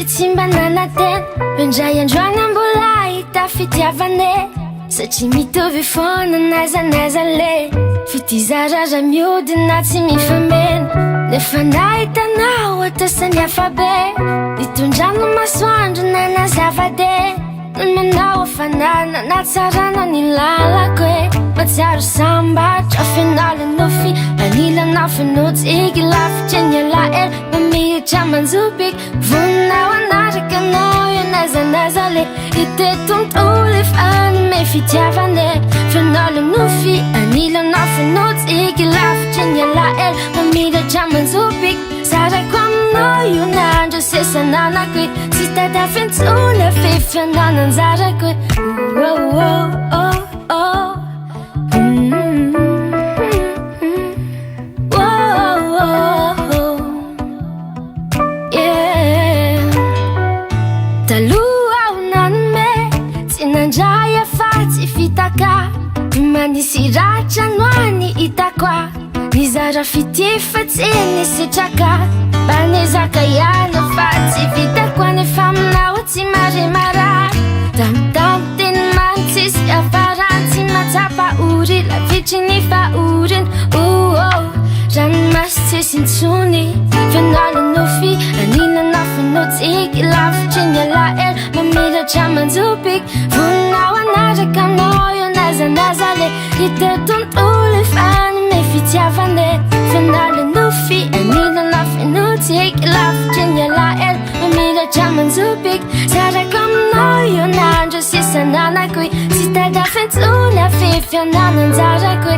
tsy mba nanantena indray androany mbola hita fitiavane satria mitovy foana n'aiza le fitizarara miodina tsy mifamena nefa nahitanao atasany hafabe nitondrano masoandro nanazavade manao afanana na tsarana ny lalako e matsiaro sambatra fianala nofy anilana fanotsy iky lavitra ny alael mamihitra manjopiky voninao anaraka anao io n'aiza le itetontolo efanome fitiavane fianala nofy anilana fanotsy iky lavitra ny alael mamihitra manjopiky sarako aminao io nandro sesananako e tsy tadafentsona fifianananjarako taloha aho nanome tsy nandray afa-tsy fitaka manisy ratra noany itakoa nizara fitifa tsy nisitraka mba nizaka ihany fa tsy vitakoa nefa aminao tsy mare marary tamtampo teny mantsisy afarany tsy matsapa ory lavitry ny faoriny ranomasy tsisy intsony fianala nofy aninana fanotsy iky lavitry ny alael mamiratra manjopiky voninao anaraka anao io n'aiza le itetontolo efanome fitiavane fianala nofy aninana fanotsy iky lavitry ny alael mamiratra manjopiky sarako aminao io nandro sisananako tsy tadafentsona fifianananjarako